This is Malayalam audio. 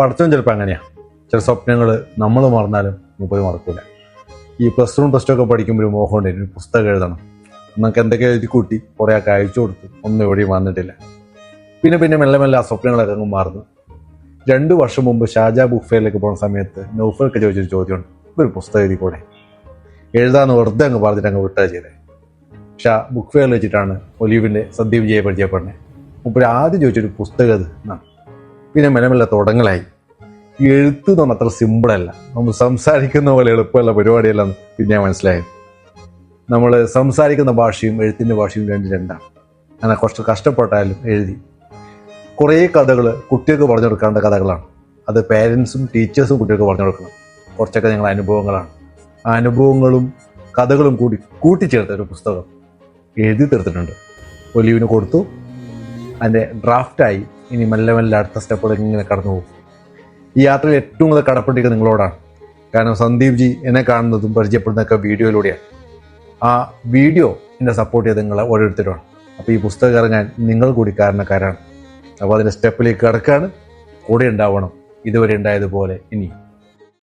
പഠിത്തം ചിലപ്പോൾ അങ്ങനെയാണ്. ചില സ്വപ്നങ്ങൾ നമ്മൾ മറന്നാലും മൂപ്പര് മറക്കൂല. ഈ +1 +2 ഒക്കെ പഠിക്കുമ്പോൾ ഒരു മോഹം ഉണ്ടായിരുന്നു, ഒരു പുസ്തകം എഴുതണം. നമുക്ക് എന്തൊക്കെ എഴുതി കൂട്ടി കുറേ ഒക്കെ അയച്ചു കൊടുത്തു, ഒന്നും എവിടെയും വന്നിട്ടില്ല. പിന്നെ മെല്ലെ ആ സ്വപ്നങ്ങളൊക്കെ അങ്ങ് മാറുന്നു. 2 വർഷം മുമ്പ് ഷാജ ബുക്ക് ഫെയറിലേക്ക് പോകുന്ന സമയത്ത് നൗഫലൊക്കെ ചോദിച്ചൊരു ചോദ്യമുണ്ട്, ഒരു പുസ്തകം എഴുതി കൂടെ? എഴുതാന്ന് വെറുതെ അങ്ങ് പറഞ്ഞിട്ട് അങ്ങ് വിട്ടാ ചെയ്തേ. പക്ഷെ ബുക്ക് ഫെയറിൽ വെച്ചിട്ടാണ് ഒലീവിൻ്റെ സന്ദീപ് ജിയെ പരിചയപ്പെടുന്നത്. മുമ്പ് ആദ്യം ചോദിച്ചൊരു പുസ്തകം അത് എന്നാണ്. പിന്നെ മെല്ലെ തുടങ്ങലായി. ഈ എഴുത്ത് എന്ന് പറഞ്ഞാൽ അത്ര സിമ്പിളല്ല, നമ്മൾ സംസാരിക്കുന്ന പോലെ എളുപ്പമല്ല പരിപാടിയല്ലെന്ന് പിന്നെ മനസ്സിലായത്. നമ്മൾ സംസാരിക്കുന്ന ഭാഷയും എഴുത്തിൻ്റെ ഭാഷയും രണ്ടാണ്. അങ്ങനെ കുറച്ച് കഷ്ടപ്പെട്ടാലും എഴുതി. കുറേ കഥകൾ കുട്ടികൾക്ക് പറഞ്ഞു കൊടുക്കേണ്ട കഥകളാണ്. അത് പേരൻസും ടീച്ചേഴ്സും കുട്ടികൾക്ക് പറഞ്ഞു കൊടുക്കണം. കുറച്ചൊക്കെ ഞങ്ങളുടെ അനുഭവങ്ങളാണ്. ആ അനുഭവങ്ങളും കഥകളും കൂടി കൂട്ടിച്ചേർത്ത ഒരു പുസ്തകം എഴുതി തീർത്തിട്ടുണ്ട്. ഒലീവിന് കൊടുത്തു. അതിൻ്റെ ഡ്രാഫ്റ്റായി. ഇനി മെല്ലെ അടുത്ത സ്റ്റെപ്പുകൾ ഇങ്ങനെ കടന്നു പോകും. ഈ യാത്രയിൽ ഏറ്റവും കൂടുതൽ കടപ്പെട്ടിരിക്കുന്നത് നിങ്ങളോടാണ്. കാരണം സന്ദീപ് ജി എന്നെ കാണുന്നതും പരിചയപ്പെടുന്നതൊക്കെ വീഡിയോയിലൂടെയാണ്. ആ വീഡിയോ എന്നെ സപ്പോർട്ട് ചെയ്ത് നിങ്ങളെ ഓരോരുത്തരുമാണ്. അപ്പോൾ ഈ പുസ്തകം ഇറങ്ങാൻ നിങ്ങൾ കൂടി കാരണക്കാരാണ്. അപ്പോൾ അതിൻ്റെ സ്റ്റെപ്പിലേക്ക് കിടക്കാണ്. കൂടെ ഉണ്ടാവണം, ഇതുവരെ ഉണ്ടായതുപോലെ ഇനി.